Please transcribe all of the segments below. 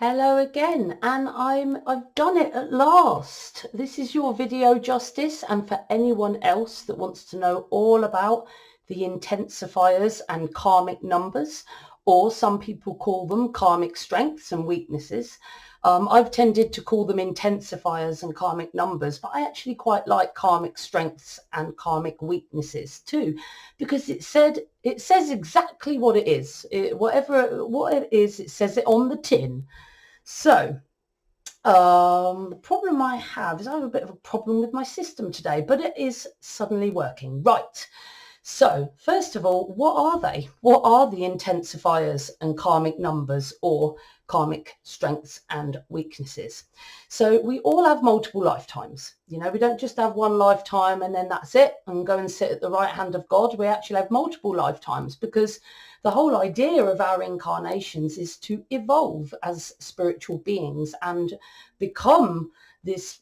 Hello again, and I've done it at last. This is your video justice, and for anyone else that wants to know all about the intensifiers and karmic numbers, or some people call them karmic strengths and weaknesses. I've tended to call them intensifiers and karmic numbers, but I actually quite like karmic strengths and karmic weaknesses too, because it says exactly what it is. What it is, it says it on the tin. So, the problem I have is I have a bit of a problem with my system today, but it is suddenly working. Right. So, first of all, what are they? What are the intensifiers and karmic numbers, or karmic strengths and weaknesses? So, we all have multiple lifetimes. We don't just have one lifetime and then that's it and go and sit at the right hand of God. We actually have multiple lifetimes, because the whole idea of our incarnations is to evolve as spiritual beings and become this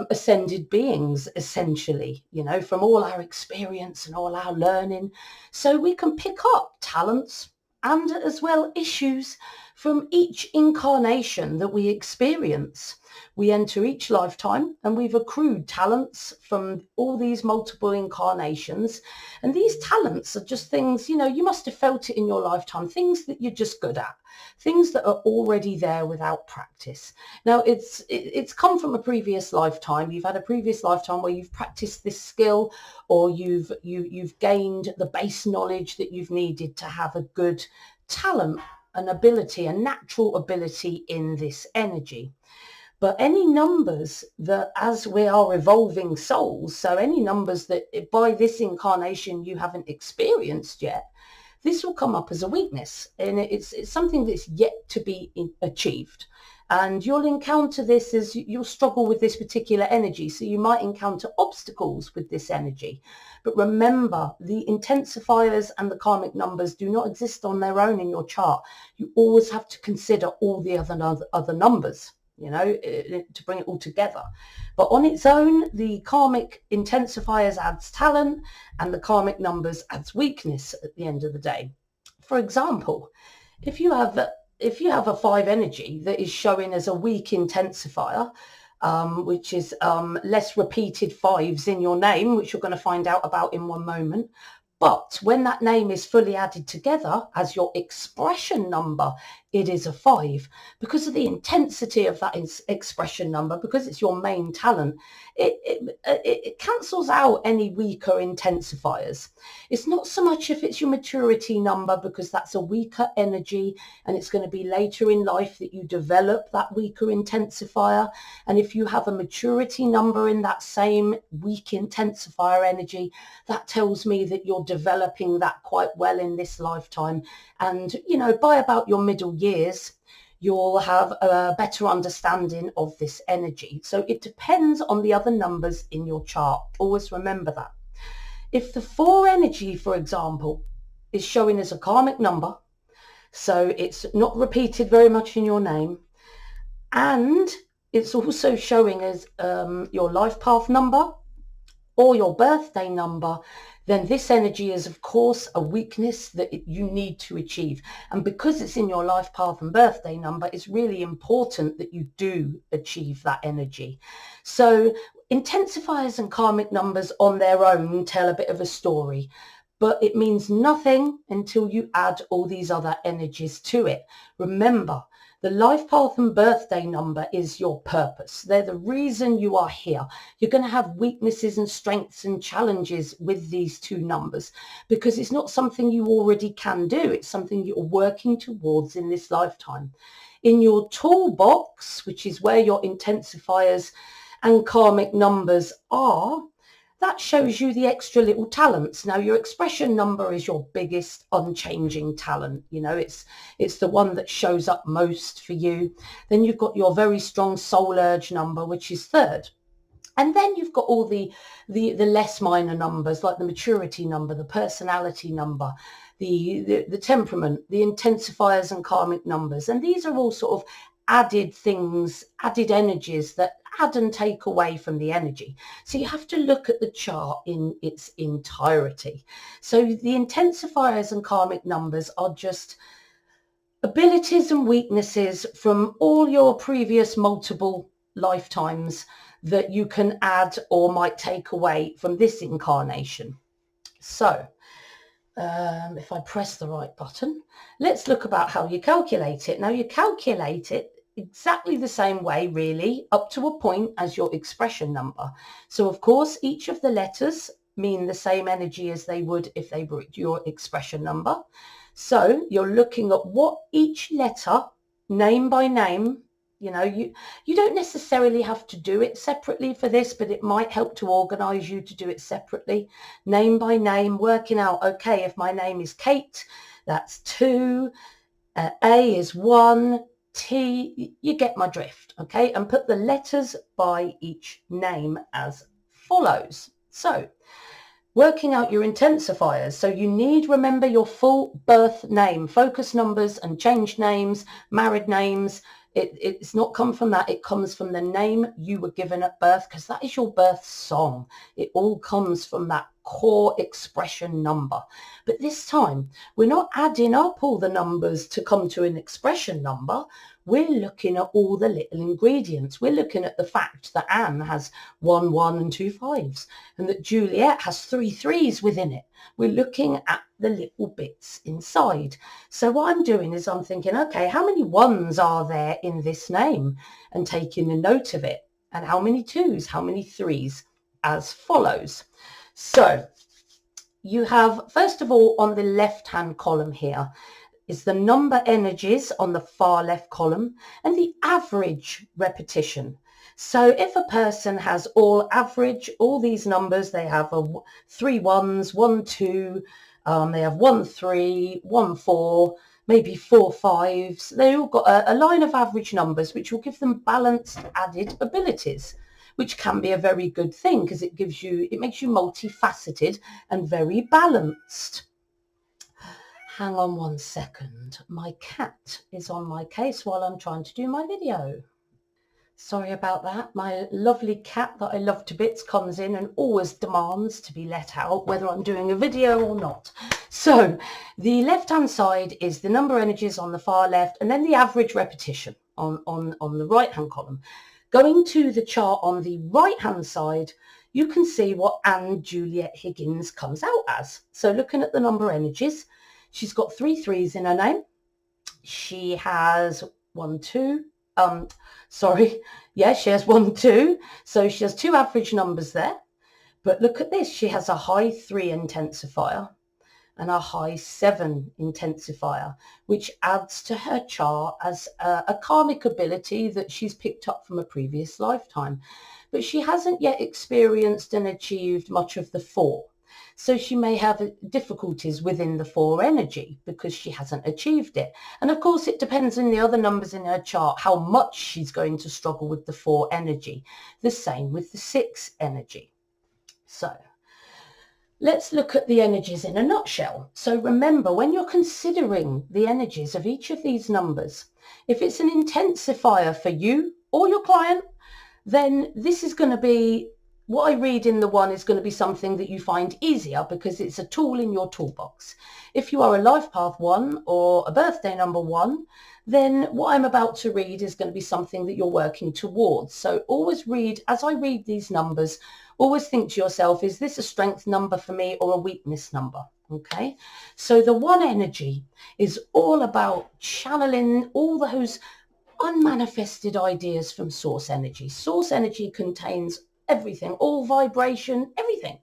ascended beings, essentially, from all our experience and all our learning. So we can pick up talents and as well issues from each incarnation that we experience. We enter each lifetime and we've accrued talents from all these multiple incarnations. And these talents are just things, you must have felt it in your lifetime, things that you're just good at, things that are already there without practice. Now, it's come from a previous lifetime. You've had a previous lifetime where you've practiced this skill, or you've gained the base knowledge that you've needed to have a good talent, an ability, a natural ability in this energy. But any numbers that, as we are evolving souls, so any numbers that by this incarnation you haven't experienced yet, this will come up as a weakness, and it's something that's yet to be achieved. And you'll encounter this as you'll struggle with this particular energy. So you might encounter obstacles with this energy. But remember, the intensifiers and the karmic numbers do not exist on their own in your chart. You always have to consider all the other numbers, to bring it all together. But on its own, the karmic intensifiers adds talent and the karmic numbers adds weakness at the end of the day. For example, if you have a 5 energy that is showing as a weak intensifier, which is less repeated 5s in your name, which you're going to find out about in one moment. But when that name is fully added together as your expression number, it is a 5. Because of the intensity of that expression number, because it's your main talent, it cancels out any weaker intensifiers. It's not so much if it's your maturity number, because that's a weaker energy, and it's going to be later in life that you develop that weaker intensifier. And if you have a maturity number in that same weak intensifier energy, that tells me that you're developing that quite well in this lifetime. And, by about your middle years, you'll have a better understanding of this energy. So it depends on the other numbers in your chart. Always remember that. If the 4 energy, for example, is showing as a karmic number, so it's not repeated very much in your name, and it's also showing as your life path number or your birthday number, then this energy is, of course, a weakness that you need to achieve. And because it's in your life path and birthday number, it's really important that you do achieve that energy. So intensifiers and karmic numbers on their own tell a bit of a story, but it means nothing until you add all these other energies to it. Remember, the life path and birthday number is your purpose. They're the reason you are here. You're going to have weaknesses and strengths and challenges with these 2 numbers, because it's not something you already can do. It's something you're working towards in this lifetime. In your toolbox, which is where your intensifiers and karmic numbers are, that shows you the extra little talents. Now, your expression number is your biggest unchanging talent. It's the one that shows up most for you. Then you've got your very strong soul urge number, which is 3rd. And then you've got all the less minor numbers, like the maturity number, the personality number, the temperament, the intensifiers and karmic numbers. And these are all sort of added things, added energies that add and take away from the energy. So you have to look at the chart in its entirety. So the intensifiers and karmic numbers are just abilities and weaknesses from all your previous multiple lifetimes that you can add or might take away from this incarnation. So if I press the right button, let's look about how you calculate it. Now, you calculate it exactly the same way, really, up to a point as your expression number. So, of course, each of the letters mean the same energy as they would if they were your expression number. So you're looking at what each letter, name by name, you don't necessarily have to do it separately for this, but it might help to organize you to do it separately, name by name, working out, okay, if my name is Kate, that's 2, A is 1, T, you get my drift, okay? And put the letters by each name as follows. So working out your intensifiers. So you need, remember, your full birth name, focus numbers and changed names, married names. It's not come from that. It comes from the name you were given at birth, because that is your birth song. It all comes from that core expression number. But this time, we're not adding up all the numbers to come to an expression number. We're looking at all the little ingredients. We're looking at the fact that Anne has 1 1 and 2 5s, and that Juliet has 3 3s within it. We're looking at the little bits inside. So what I'm doing is I'm thinking, okay, how many 1s are there in this name? And taking a note of it. And how many 2s, how many 3s, as follows. So you have, first of all, on the left-hand column here, is the number energies on the far left column and the average repetition. So if a person has all average, all these numbers, they have 3 1s, 1 2, they have 1 3, 1 4, maybe 4 5s. They all got a line of average numbers, which will give them balanced added abilities, which can be a very good thing because it makes you multifaceted and very balanced. Hang on 1 second. My cat is on my case while I'm trying to do my video. Sorry about that. My lovely cat that I love to bits comes in and always demands to be let out, whether I'm doing a video or not. So the left-hand side is the number energies on the far left, and then the average repetition on the right-hand column. Going to the chart on the right-hand side, you can see what Anne Juliet Higgins comes out as. So looking at the number energies, she's got 3 3s in her name. She has 1 2. She has 1 2. So she has 2 average numbers there. But look at this. She has a high 3 intensifier and a high 7 intensifier, which adds to her chart as a karmic ability that she's picked up from a previous lifetime. But she hasn't yet experienced and achieved much of the 4. So she may have difficulties within the 4 energy because she hasn't achieved it. And of course, it depends on the other numbers in her chart, how much she's going to struggle with the 4 energy. The same with the 6 energy. So let's look at the energies in a nutshell. So remember, when you're considering the energies of each of these numbers, if it's an intensifier for you or your client, then this is going to be, what I read in the 1 is going to be something that you find easier because it's a tool in your toolbox. If you are a life path 1 or a birthday number 1, then what I'm about to read is going to be something that you're working towards. So always read, as I read these numbers, always think to yourself, is this a strength number for me or a weakness number? Okay, so the 1 energy is all about channeling all those unmanifested ideas from source energy. Source energy contains everything, all vibration, everything.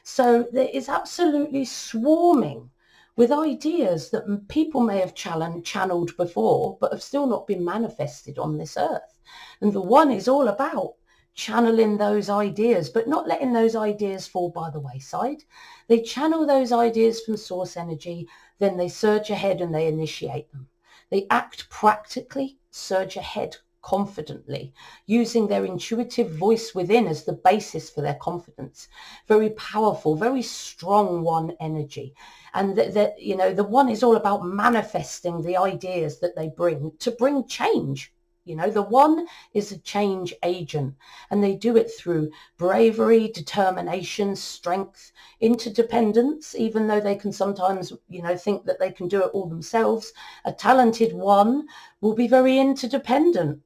So there is absolutely swarming with ideas that people may have channeled before, but have still not been manifested on this earth. And the 1 is all about channeling those ideas, but not letting those ideas fall by the wayside. They channel those ideas from source energy, then they surge ahead and they initiate them. They act practically, surge ahead confidently, using their intuitive voice within as the basis for their confidence. Very powerful, very strong 1 energy. And the 1 is all about manifesting the ideas that they bring to bring change. You know, the one is a change agent, and they do it through bravery, determination, strength, interdependence, even though they can sometimes, you know, think that they can do it all themselves. A talented one will be very interdependent.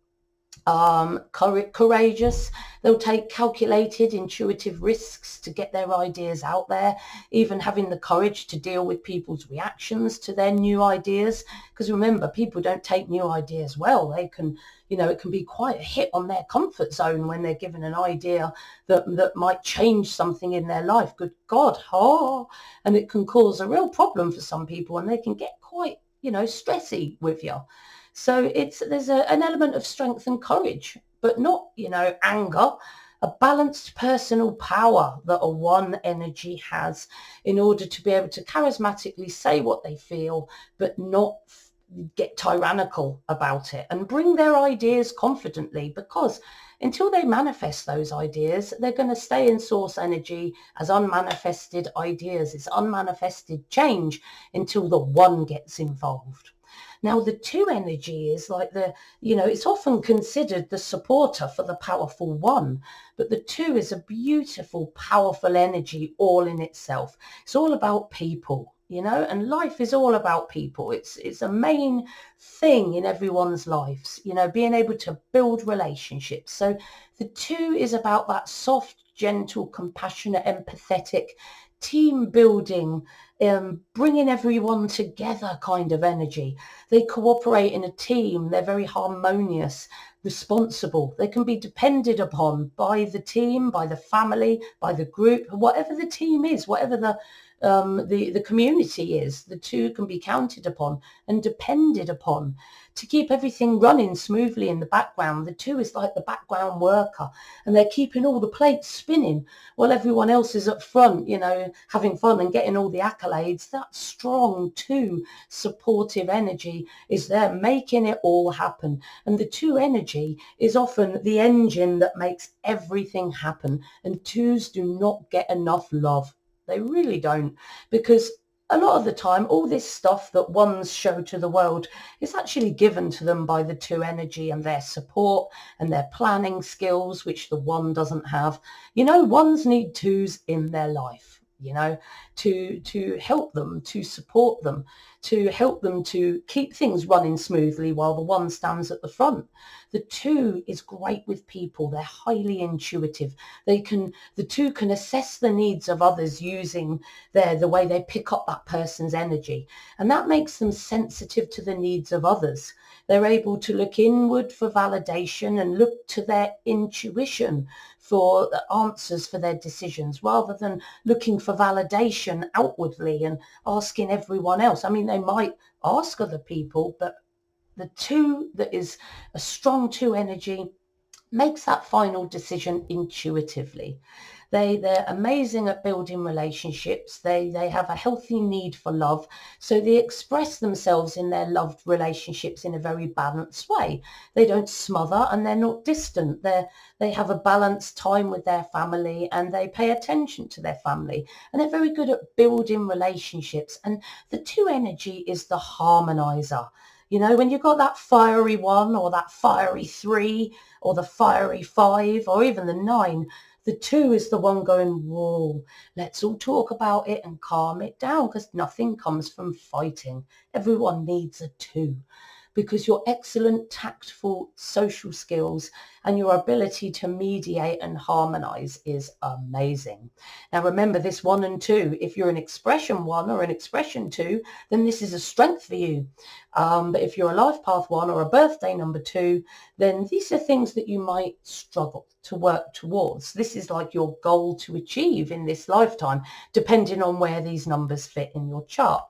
Courageous. They'll take calculated, intuitive risks to get their ideas out there, even having the courage to deal with people's reactions to their new ideas. Because remember, people don't take new ideas well. They can, you know, it can be quite a hit on their comfort zone when they're given an idea that might change something in their life. Good God, and it can cause a real problem for some people, and they can get quite, you know, stressy with you. So there's an element of strength and courage, but not, you know, anger, a balanced personal power that a one energy has in order to be able to charismatically say what they feel, but not get tyrannical about it, and bring their ideas confidently, because until they manifest those ideas, they're going to stay in source energy as unmanifested ideas. It's unmanifested change until the one gets involved. Now, the two energy is like you know, it's often considered the supporter for the powerful one, but the two is a beautiful, powerful energy all in itself. It's all about people, you know, and life is all about people. It's a main thing in everyone's lives, you know, being able to build relationships. So the two is about that soft, gentle, compassionate, empathetic, team building, bringing everyone together kind of energy. They cooperate in a team. They're very harmonious, responsible. They can be depended upon by the team, by the family, by the group, whatever the team is, whatever the community is. The two can be counted upon and depended upon to keep everything running smoothly in the background. The two is like the background worker, and they're keeping all the plates spinning while everyone else is up front, you know, having fun and getting all the accolades. That strong two supportive energy is there making it all happen. And the two energy is often the engine that makes everything happen. And twos do not get enough love. They really don't, because a lot of the time, all this stuff that ones show to the world is actually given to them by the two energy and their support and their planning skills, which the one doesn't have. You know, ones need twos in their life, you know, to help them, to support them, to help them to keep things running smoothly while the one stands at the front. The two is great with people. They're highly intuitive. The two can assess the needs of others using the way they pick up that person's energy. And that makes them sensitive to the needs of others. They're able to look inward for validation and look to their intuition for the answers for their decisions, rather than looking for validation outwardly and asking everyone else. I mean, they might ask other people, but the two that is a strong two energy makes that final decision intuitively. They're amazing at building relationships. They have a healthy need for love. So they express themselves in their loved relationships in a very balanced way. They don't smother, and they're not distant. They have a balanced time with their family, and they pay attention to their family. And they're very good at building relationships. And the two energy is the harmonizer. You know, when you've got that fiery one, or that fiery three, or the fiery five, or even the nine, the two is the one going, whoa, let's all talk about it and calm it down, because nothing comes from fighting. Everyone needs a two, because your excellent tactful social skills and your ability to mediate and harmonize is amazing. Now remember, this one and two, if you're an expression one or an expression two, then this is a strength for you. But if you're a life path one or a birthday number two, then these are things that you might struggle to work towards. This is like your goal to achieve in this lifetime, depending on where these numbers fit in your chart.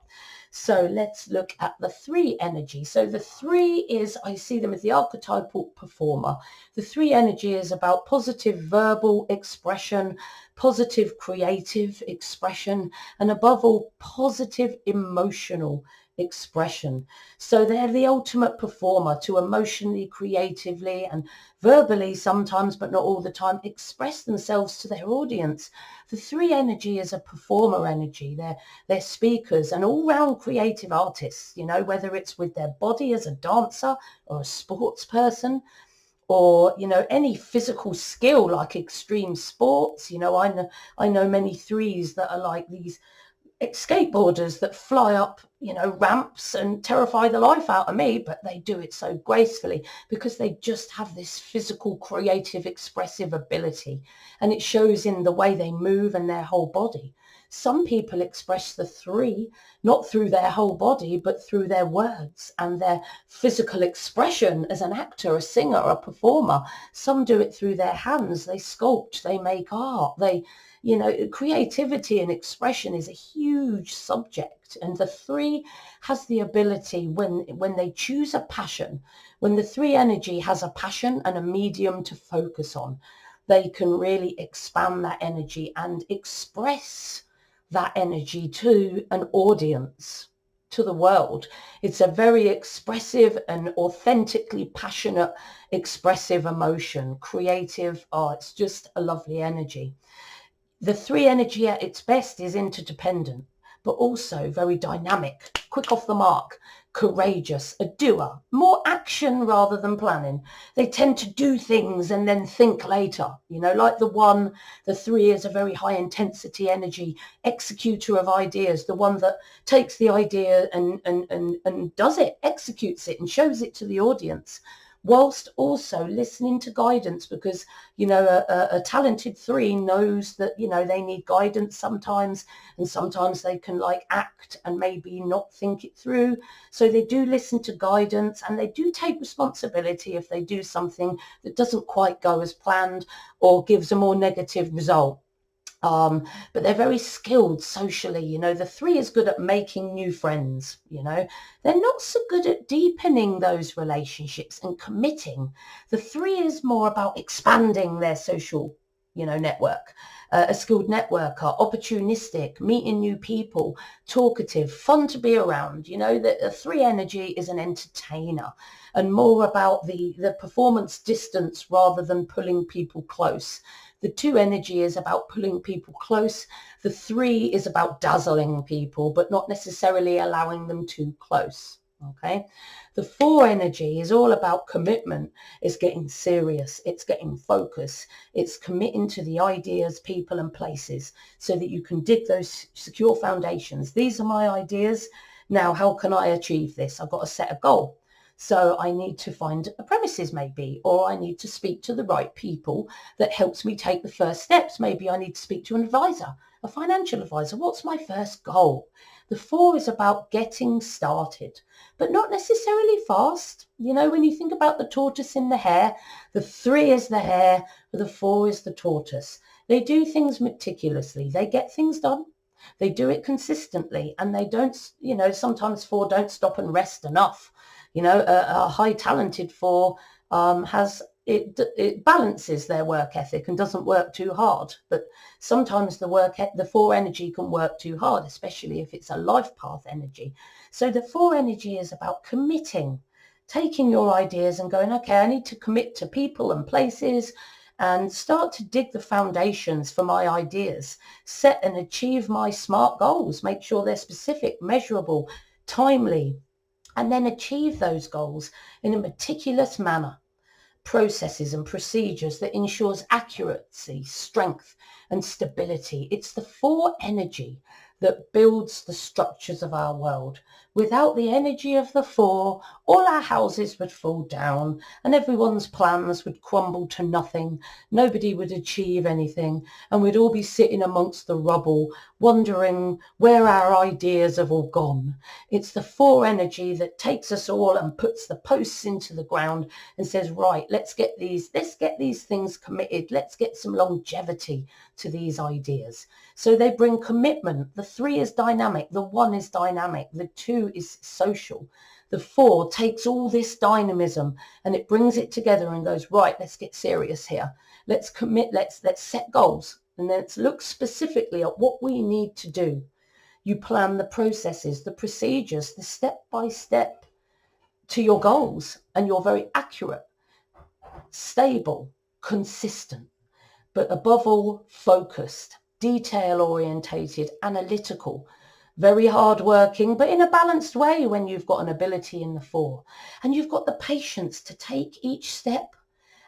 So let's look at the three energy. So the three is, I see them as the archetypal performer. The three energy is about positive verbal expression, positive creative expression, and above all, positive emotional expression. So they're the ultimate performer to emotionally, creatively and verbally sometimes, but not all the time, express themselves to their audience. The 3 energy is a performer energy. They're speakers and all-round creative artists, you know, whether it's with their body as a dancer or a sports person, or, you know, any physical skill like extreme sports. You know, I know many 3s that are like these skateboarders that fly up, you know, ramps and terrify the life out of me, but they do it so gracefully because they just have this physical, creative, expressive ability, and it shows in the way they move and their whole body. Some people express the 3 not through their whole body, but through their words and their physical expression as an actor, a singer, a performer. Some do it through their hands. They sculpt, they make art, you know, creativity and expression is a huge subject. And the 3 has the ability, when they choose a passion, when the 3 energy has a passion and a medium to focus on, they can really expand that energy and express that energy to an audience, to the world. It's a very expressive and authentically passionate, expressive emotion, creative. Oh, it's just a lovely energy. The 3 energy at its best is interdependent, but also very dynamic, quick off the mark, courageous, a doer, more action rather than planning. They tend to do things and then think later, you know, like the 3 is a very high intensity energy, executor of ideas, the one that takes the idea and does it, executes it and shows it to the audience, whilst also listening to guidance, because, you know, a talented 3 knows that, you know, they need guidance sometimes, and sometimes they can like act and maybe not think it through. So they do listen to guidance, and they do take responsibility if they do something that doesn't quite go as planned or gives a more negative result. But they're very skilled socially. You know, the 3 is good at making new friends. You know, they're not so good at deepening those relationships and committing. The 3 is more about expanding their social, you know, network. A skilled networker, opportunistic, meeting new people, talkative, fun to be around. You know, the 3 energy is an entertainer and more about the performance distance rather than pulling people close. The 2 energy is about pulling people close. The 3 is about dazzling people, but not necessarily allowing them too close. Okay. The 4 energy is all about commitment. It's getting serious. It's getting focus. It's committing to the ideas, people and places so that you can dig those secure foundations. These are my ideas. Now, how can I achieve this? I've got to set a goal. So I need to find a premises maybe, or I need to speak to the right people that helps me take the first steps. Maybe I need to speak to an advisor, a financial advisor. What's my first goal? The 4 is about getting started, but not necessarily fast. You know, when you think about the tortoise in the hare, the 3 is the hare, the 4 is the tortoise. They do things meticulously. They get things done. They do it consistently, and they don't, you know, sometimes 4 don't stop and rest enough. You know, a high talented 4 it balances their work ethic and doesn't work too hard. But sometimes the 4 energy can work too hard, especially if it's a life path energy. So the 4 energy is about committing, taking your ideas and going, okay, I need to commit to people and places and start to dig the foundations for my ideas, set and achieve my SMART goals, make sure they're specific, measurable, timely, and then achieve those goals in a meticulous manner. Processes and procedures that ensures accuracy, strength and stability. It's the 4 energy that builds the structures of our world. Without the energy of the 4, all our houses would fall down and everyone's plans would crumble to nothing. Nobody would achieve anything, and we'd all be sitting amongst the rubble, wondering where our ideas have all gone. It's the 4 energy that takes us all and puts the posts into the ground and says, right, let's get these things committed. Let's get some longevity to these ideas. So they bring commitment. The 3 is dynamic. The 1 is dynamic. The 2 is social. The 4 takes all this dynamism and it brings it together and goes, right, let's get serious here. Let's commit. Let's set goals, and let's look specifically at what we need to do. You plan the processes, the procedures, the step-by-step to your goals, and you're very accurate, stable, consistent, but above all, focused, detail-orientated, analytical, very hard-working, but in a balanced way when you've got an ability in the 4. And you've got the patience to take each step.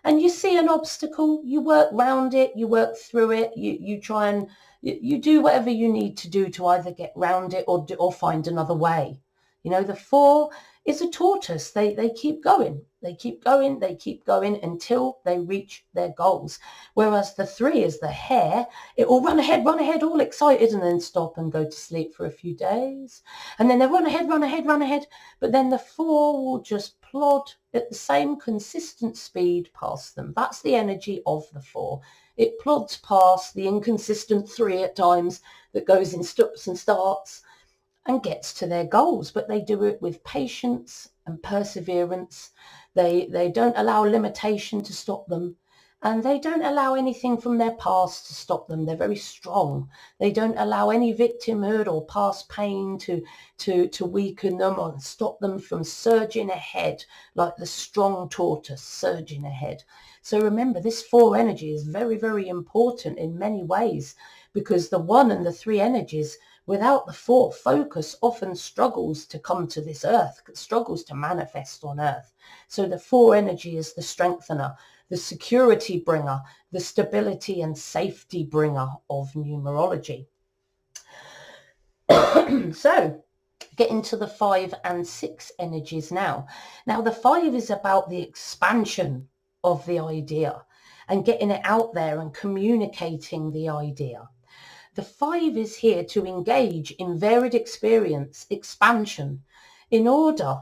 And you see an obstacle, you work round it, you work through it, you try and you do whatever you need to do to either get round it or find another way. You know, the 4 is a tortoise. They keep going. They keep going. They keep going until they reach their goals. Whereas the 3 is the hare. It will run ahead, all excited, and then stop and go to sleep for a few days. And then they run ahead, run ahead, run ahead. But then the 4 will just plod at the same consistent speed past them. That's the energy of the 4. It plods past the inconsistent 3 at times that goes in stops and starts and gets to their goals, but they do it with patience and perseverance. They don't allow limitation to stop them, and they don't allow anything from their past to stop them. They're very strong. They don't allow any victimhood or past pain to weaken them or stop them from surging ahead like the strong tortoise surging ahead. So remember, this 4 energy is very, very important in many ways, because the 1 and the 3 energies, without the 4 focus, often struggles to come to this earth, struggles to manifest on earth. So the 4 energy is the strengthener, the security bringer, the stability and safety bringer of numerology. So get into the 5 and 6 energies now. Now the 5 is about the expansion of the idea and getting it out there and communicating the idea. The 5 is here to engage in varied experience, expansion, in order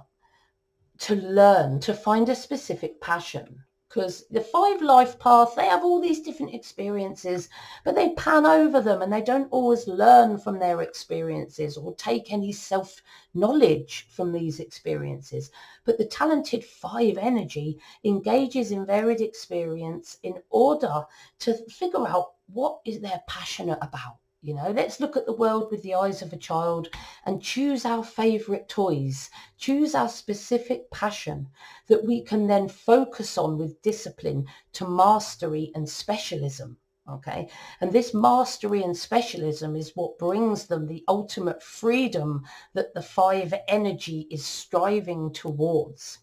to learn, to find a specific passion. Because the 5 life path, they have all these different experiences, but they pan over them and they don't always learn from their experiences or take any self-knowledge from these experiences. But the talented 5 energy engages in varied experience in order to figure out what is they're passionate about. You know, let's look at the world with the eyes of a child and choose our favorite toys, choose our specific passion that we can then focus on with discipline to mastery and specialism. Okay. And this mastery and specialism is what brings them the ultimate freedom that the 5 energy is striving towards.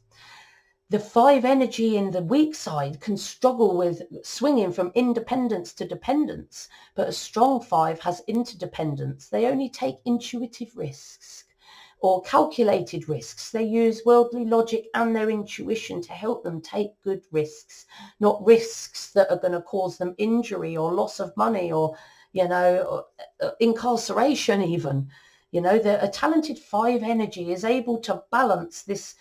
The 5 energy in the weak side can struggle with swinging from independence to dependence, but a strong 5 has interdependence. They only take intuitive risks or calculated risks. They use worldly logic and their intuition to help them take good risks, not risks that are going to cause them injury or loss of money or, you know, incarceration even. You know, a talented 5 energy is able to balance this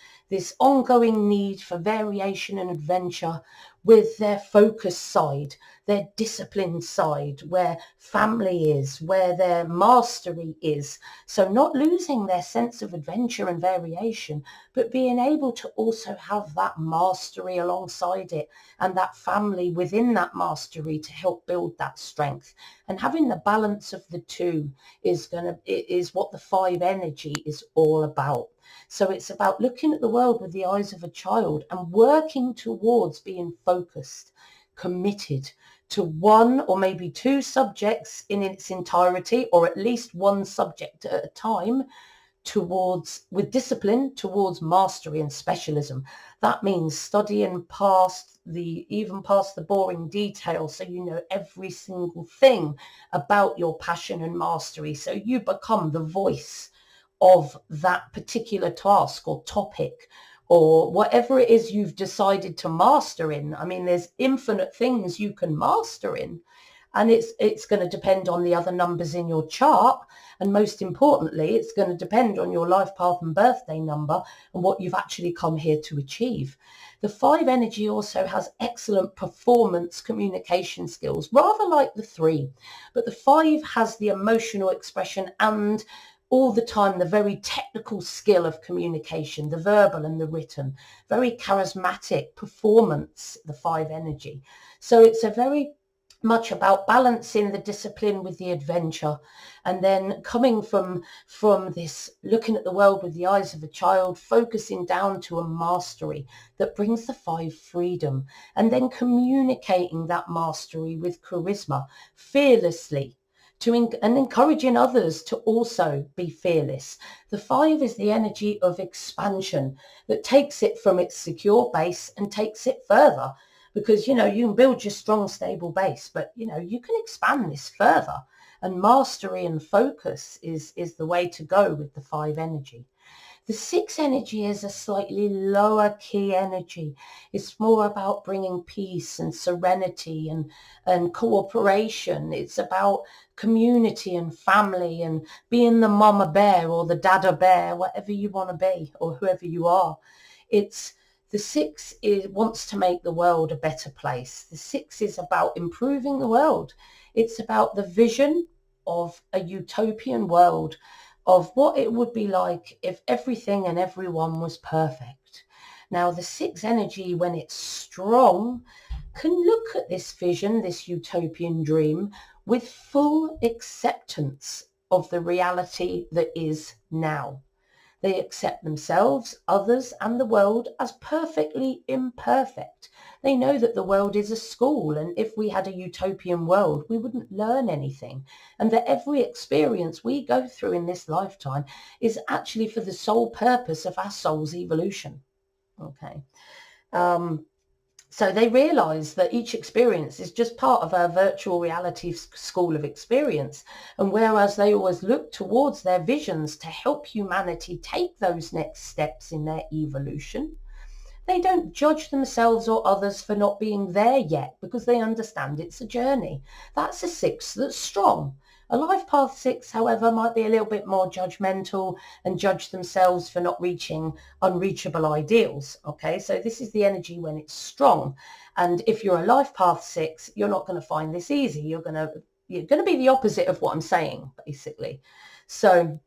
ongoing need for variation and adventure with their focus side, their discipline side, where family is, where their mastery is. So not losing their sense of adventure and variation, but being able to also have that mastery alongside it and that family within that mastery to help build that strength. And having the balance of the 2 is what the 5 energy is all about. So it's about looking at the world with the eyes of a child and working towards being focused, committed to 1 or maybe 2 subjects in its entirety, or at least 1 subject at a time, with discipline towards mastery and specialism. That means studying even past the boring details, so you know every single thing about your passion and mastery, so you become the voice of that particular task or topic or whatever it is you've decided to master in. I mean, there's infinite things you can master in, and it's going to depend on the other numbers in your chart, and most importantly, it's going to depend on your life path and birthday number and what you've actually come here to achieve. The 5 energy also has excellent performance communication skills, rather like the 3, but the 5 has the emotional expression and all the time the very technical skill of communication, the verbal and the written, very charismatic performance, the 5 energy. So it's a very much about balancing the discipline with the adventure, and then coming from this looking at the world with the eyes of a child, focusing down to a mastery that brings the 5 freedom, and then communicating that mastery with charisma fearlessly and encouraging others to also be fearless. The 5 is the energy of expansion that takes it from its secure base and takes it further, because, you can build your strong, stable base, but, you can expand this further, and mastery and focus is the way to go with the 5 energy. The 6 energy is a slightly lower key energy. It's more about bringing peace and serenity and cooperation. It's about community and family and being the mama bear or the dada bear, whatever you want to be, or whoever you are. The 6 wants to make the world a better place. The 6 is about improving the world. It's about the vision of a utopian world, of what it would be like if everything and everyone was perfect. Now, the 6 energy, when it's strong, can look at this vision, this utopian dream, with full acceptance of the reality that is now. They accept themselves, others, and the world as perfectly imperfect. They know that the world is a school, and if we had a utopian world, we wouldn't learn anything. And that every experience we go through in this lifetime is actually for the sole purpose of our soul's evolution. Okay. So they realize that each experience is just part of our virtual reality school of experience. And whereas they always look towards their visions to help humanity take those next steps in their evolution, they don't judge themselves or others for not being there yet, because they understand it's a journey. That's a 6 that's strong. A life path 6, however, might be a little bit more judgmental and judge themselves for not reaching unreachable ideals. Okay, so this is the energy when it's strong. And if you're a life path 6, you're not going to find this easy. You're going to be the opposite of what I'm saying, basically. So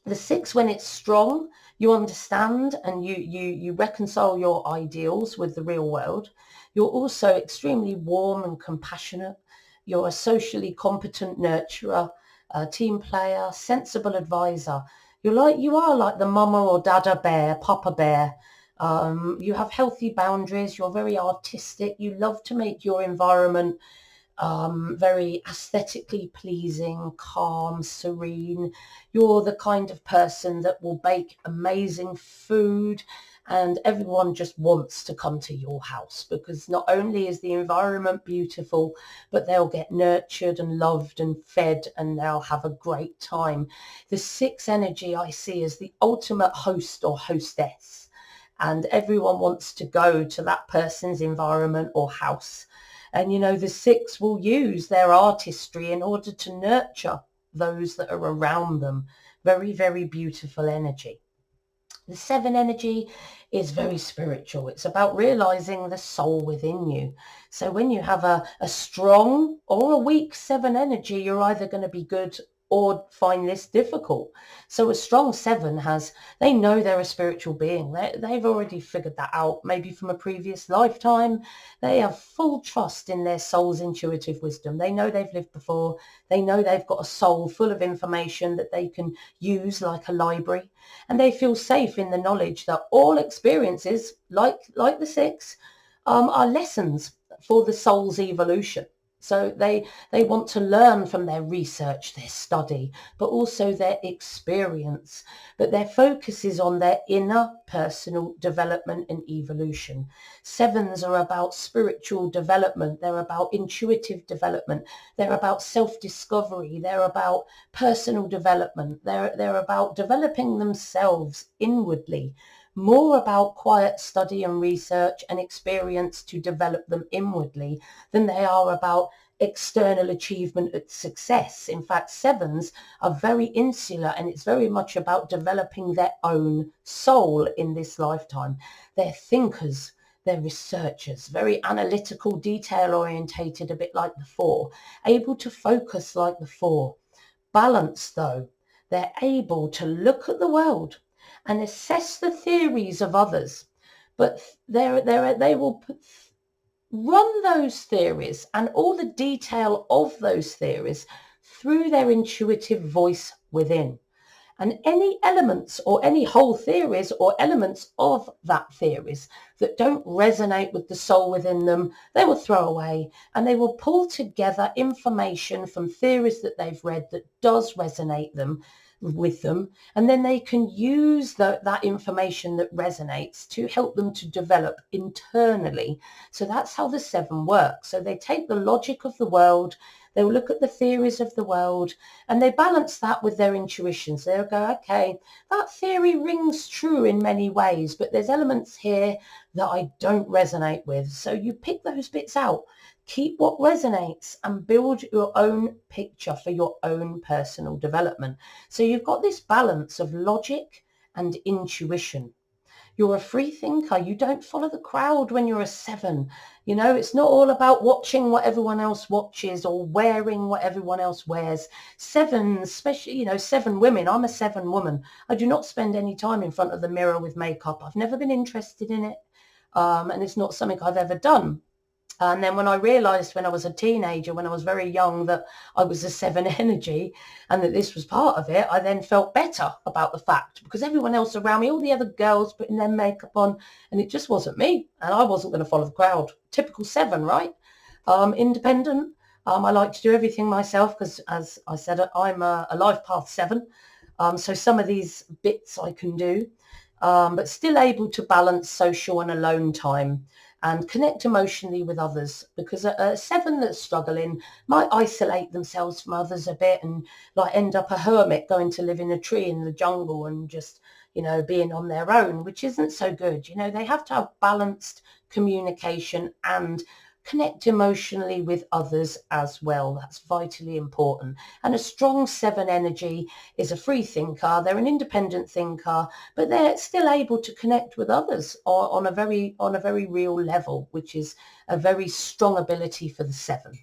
the 6, when it's strong, you understand and you reconcile your ideals with the real world. You're also extremely warm and compassionate. You're a socially competent nurturer, a team player, sensible advisor. You are like the mama or dada bear, papa bear. You have healthy boundaries. You're very artistic. You love to make your environment very aesthetically pleasing, calm, serene. You're the kind of person that will bake amazing food, and everyone just wants to come to your house, because not only is the environment beautiful, but they'll get nurtured and loved and fed, and they'll have a great time. The 6 energy I see as the ultimate host or hostess, and everyone wants to go to that person's environment or house. And, the 6 will use their artistry in order to nurture those that are around them. Very, very beautiful energy. The 7 energy is very spiritual. It's about realizing the soul within you. So when you have a strong or a weak 7 energy, you're either going to be good or find this difficult. So a strong 7 they know they're a spiritual being. They've already figured that out, maybe from a previous lifetime. They have full trust in their soul's intuitive wisdom. They know they've lived before. They know they've got a soul full of information that they can use like a library. And they feel safe in the knowledge that all experiences, like the 6, are lessons for the soul's evolution. So they want to learn from their research, their study, but also their experience. But their focus is on their inner personal development and evolution. 7s are about spiritual development. They're about intuitive development. They're about self-discovery. They're about personal development. They're about developing themselves inwardly. More about quiet study and research and experience to develop them inwardly than they are about external achievement and success. In fact, 7s are very insular, and it's very much about developing their own soul in this lifetime. They're thinkers, they're researchers, very analytical, detail orientated, a bit like the 4, able to focus like the 4. Balanced though, they're able to look at the world and assess the theories of others, but they will run those theories and all the detail of those theories through their intuitive voice within. And any elements or any whole theories or elements of that theories that don't resonate with the soul within them, they will throw away, and they will pull together information from theories that they've read that does resonate with them, and then they can use that information that resonates to help them to develop internally. So that's how the seven works. So they take the logic of the world, they will look at the theories of the world, and they balance that with their intuitions. They'll go, okay, that theory rings true in many ways, but there's elements here that I don't resonate with. So you pick those bits out, keep what resonates, and build your own picture for your own personal development. So you've got this balance of logic and intuition. You're a free thinker. You don't follow the crowd when you're a seven. You know, it's not all about watching what everyone else watches or wearing what everyone else wears. Sevens, especially, you know, seven women. I'm a seven woman. I do not spend any time in front of the mirror with makeup. I've never been interested in it. And it's not something I've ever done. And then when I realized when I was a teenager, when I was very young, that I was a seven energy and that this was part of it, I then felt better about the fact, because everyone else around me, all the other girls putting their makeup on, and it just wasn't me. And I wasn't going to follow the crowd. Typical seven, right? Independent. I like to do everything myself because, as I said, I'm a life path seven. So some of these bits I can do, but still able to balance social and alone time and connect emotionally with others, because a seven that's struggling might isolate themselves from others a bit and like end up a hermit, going to live in a tree in the jungle and just, you know, being on their own, which isn't so good. You know, they have to have balanced communication and connect emotionally with others as well. That's vitally important. And a strong seven energy is a free thinker. They're an independent thinker, but they're still able to connect with others on a very real level, which is a very strong ability for the seven.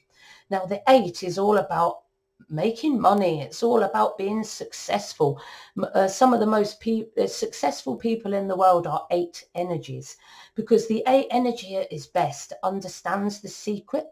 Now, the eight is all about making money. It's all about being successful. Some of the most successful people in the world are eight energies, because the eight energy is best, understands the secret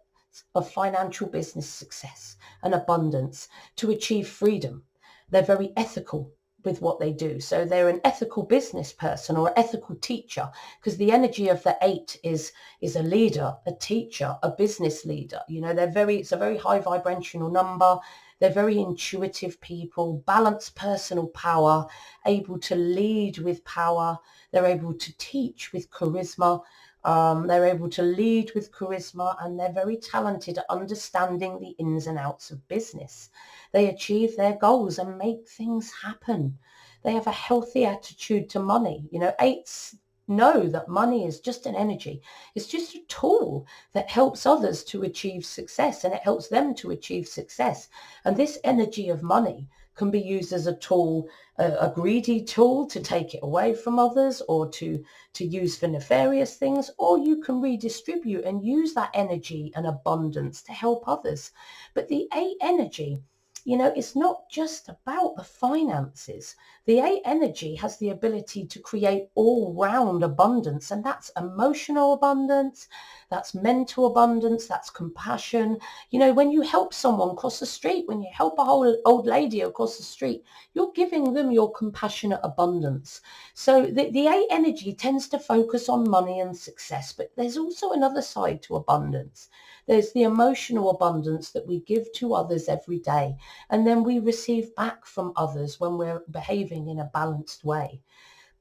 of financial business success and abundance to achieve freedom. They're very ethical with what they do. So they're an ethical business person or ethical teacher, because the energy of the eight is a leader, a teacher, a business leader. You know, it's a very high vibrational number. They're very intuitive people, balanced personal power, able to lead with power. They're able to teach with charisma. They're able to lead with charisma, and they're very talented at understanding the ins and outs of business. They achieve their goals and make things happen. They have a healthy attitude to money. You know, eights know that money is just an energy. It's just a tool that helps others to achieve success, and it helps them to achieve success. And this energy of money can be used as a tool, a greedy tool to take it away from others, or to use for nefarious things, or you can redistribute and use that energy and abundance to help others. But the eight energy, you know, it's not just about the finances. The eight energy has the ability to create all-round abundance, and that's emotional abundance, that's mental abundance, that's compassion. You know, when you help someone cross the street, when you help a whole old lady across the street, you're giving them your compassionate abundance. So the eight energy tends to focus on money and success, but there's also another side to abundance. There's the emotional abundance that we give to others every day, and then we receive back from others when we're behaving in a balanced way.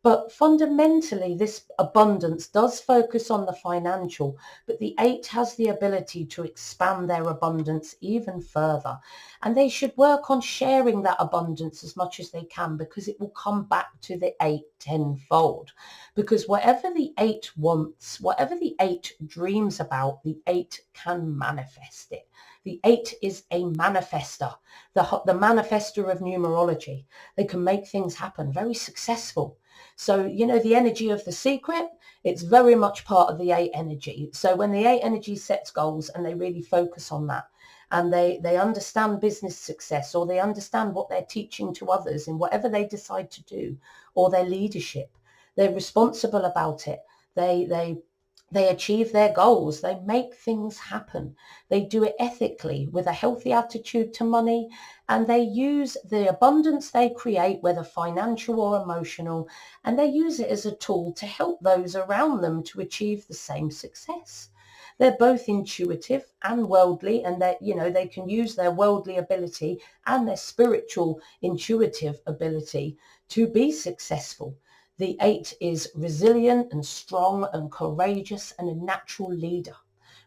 But fundamentally, this abundance does focus on the financial, but the eight has the ability to expand their abundance even further. And they should work on sharing that abundance as much as they can, because it will come back to the eight tenfold. Because whatever the eight wants, whatever the eight dreams about, the eight can manifest it. The eight is a manifester, the manifester of numerology. They can make things happen, very successful. So, you know, the energy of the secret, it's very much part of the eight energy. So when the eight energy sets goals and they really focus on that, and they understand business success, or they understand what they're teaching to others in whatever they decide to do, or their leadership, they're responsible about it. They They achieve their goals. They make things happen. They do it ethically with a healthy attitude to money, and they use the abundance they create, whether financial or emotional, and they use it as a tool to help those around them to achieve the same success. They're both intuitive and worldly, and they can use their worldly ability and their spiritual intuitive ability to be successful. The 8 is resilient and strong and courageous and a natural leader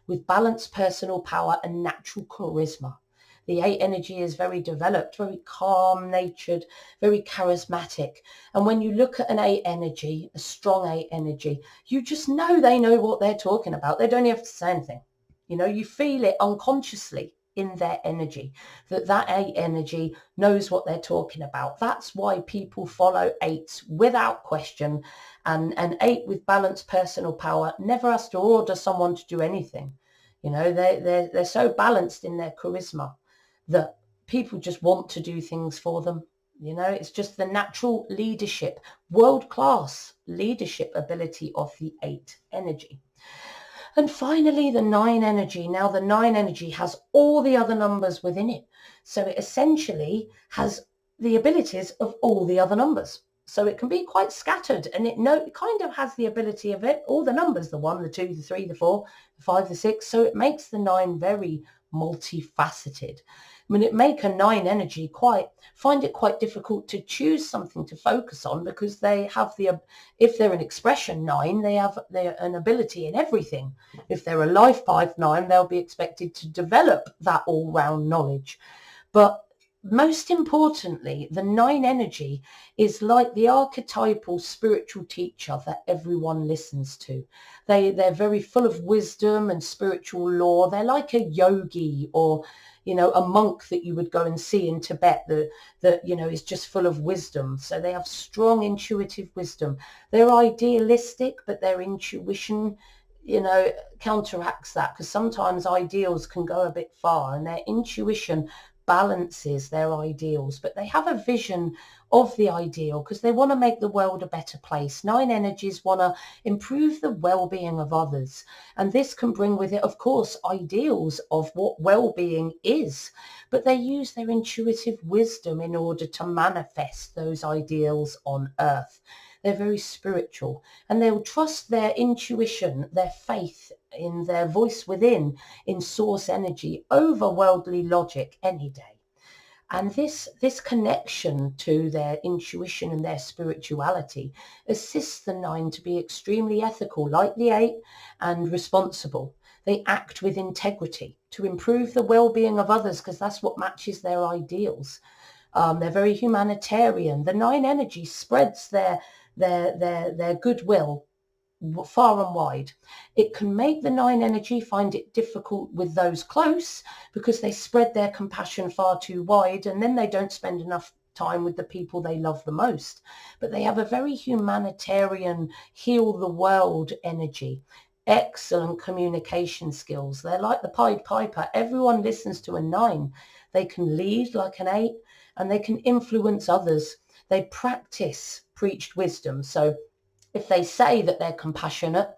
with balanced personal power and natural charisma. The 8 energy is very developed, very calm natured, very charismatic. And when you look at an 8 energy, a strong 8 energy, you just know they know what they're talking about. They don't have to say anything. You feel it unconsciously in their energy, that 8 energy knows what they're talking about. That's why people follow 8s without question. And an 8 with balanced personal power never has to order someone to do anything. They're so balanced in their charisma that people just want to do things for them. It's just the natural leadership, world-class leadership ability of the 8 energy. And finally, the 9 energy. Now, the 9 energy has all the other numbers within it. So it essentially has the abilities of all the other numbers. So it can be quite scattered, and it kind of has the ability of it, all the numbers, the 1, the 2, the 3, the 4, the 5, the 6. So it makes the 9 very multifaceted. I mean, it make a 9 energy find it quite difficult to choose something to focus on, because they have if they're an expression 9, they're an ability in everything. If they're a life path 9, they'll be expected to develop that all-round knowledge. But most importantly, the 9 energy is like the archetypal spiritual teacher that everyone listens to. They're very full of wisdom and spiritual lore. They're like a yogi or a monk that you would go and see in Tibet that is just full of wisdom. So they have strong intuitive wisdom. They're idealistic, but their intuition counteracts that, because sometimes ideals can go a bit far, and their intuition balances their ideals. But they have a vision of the ideal because they want to make the world a better place. 9 energies want to improve the well-being of others, and this can bring with it, of course, ideals of what well-being is, but they use their intuitive wisdom in order to manifest those ideals on earth. They're very spiritual, and they'll trust their intuition, their faith in their voice within, in source energy, over worldly logic any day. And this connection to their intuition and their spirituality assists the 9 to be extremely ethical, like the 8, and responsible. They act with integrity to improve the well-being of others, because that's what matches their ideals. They're very humanitarian. The 9 energy spreads their goodwill far and wide. It can make the 9 energy find it difficult with those close, because they spread their compassion far too wide, and then they don't spend enough time with the people they love the most. But they have a very humanitarian, heal the world energy. Excellent communication skills. They're like the Pied Piper. Everyone listens to a 9. They can lead like an 8, and they can influence others. They practice preached wisdom. So if they say that they're compassionate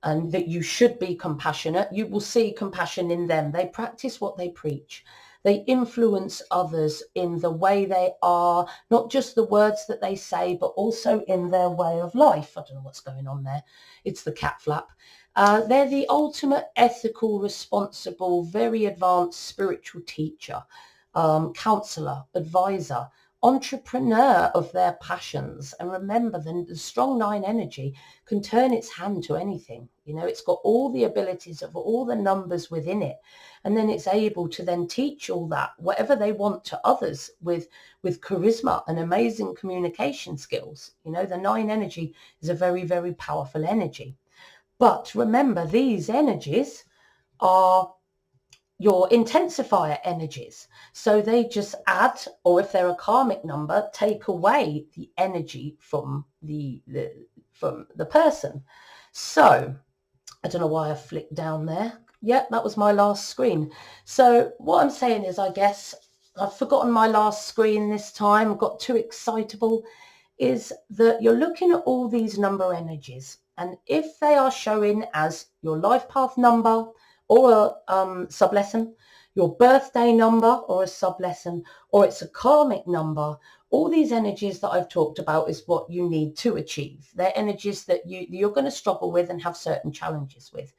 and that you should be compassionate, you will see compassion in them. They practice what they preach. They influence others in the way they are, not just the words that they say, but also in their way of life. I don't know what's going on there. It's the cat flap. They're the ultimate ethical, responsible, very advanced spiritual teacher, counselor, advisor, entrepreneur of their passions. And remember, the strong 9 energy can turn its hand to anything. It's got all the abilities of all the numbers within it, and then it's able to then teach all that, whatever they want, to others with charisma and amazing communication skills. The 9 energy is a very, very powerful energy. But remember, these energies are your intensifier energies. So they just add, or if they're a karmic number, take away the energy from the person. So I don't know why I flicked down there. Yeah, that was my last screen. So what I'm saying is, I guess I've forgotten my last screen this time, got too excitable, is that you're looking at all these number energies, And if they are showing as your life path number or a sub-lesson, your birthday number or a sub-lesson, or it's a karmic number, all these energies that I've talked about is what you need to achieve. They're energies that you're going to struggle with and have certain challenges with.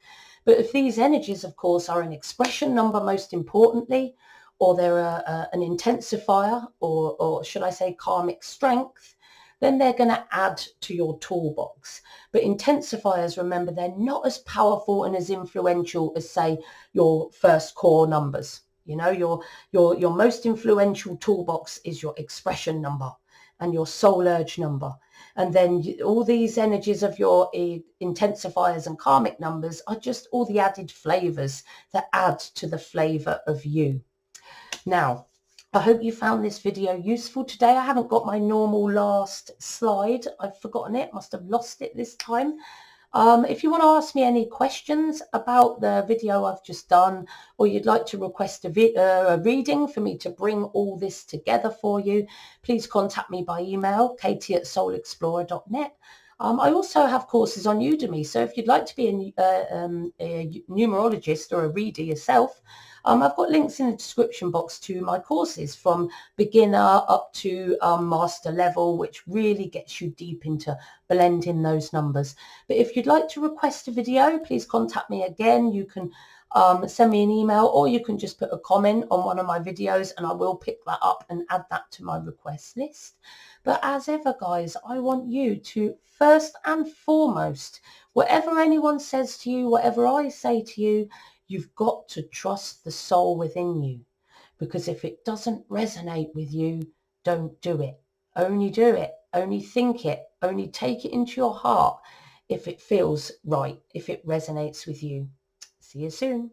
But if these energies, of course, are an expression number most importantly, or they're an intensifier, or should I say karmic strength, then they're going to add to your toolbox. But intensifiers, remember, they're not as powerful and as influential as, say, your first core numbers. You know, your most influential toolbox is your expression number and your soul urge number. And then all these energies of your intensifiers and karmic numbers are just all the added flavors that add to the flavor of you. Now, I hope you found this video useful today. I haven't got my normal last slide. I've forgotten it, must have lost it this time. If you want to ask me any questions about the video I've just done, or you'd like to request a reading for me to bring all this together for you, please contact me by email, katie@soulexplorer.net. I also have courses on Udemy, so if you'd like to be a numerologist or a reader yourself, I've got links in the description box to my courses from beginner up to master level, which really gets you deep into blending those numbers. But if you'd like to request a video, please contact me again. You can send me an email, or you can just put a comment on one of my videos and I will pick that up and add that to my request list. But as ever, guys, I want you to first and foremost, whatever anyone says to you, whatever I say to you, you've got to trust the soul within you, because if it doesn't resonate with you, don't do it. Only do it. Only think it. Only take it into your heart if it feels right, if it resonates with you. See you soon.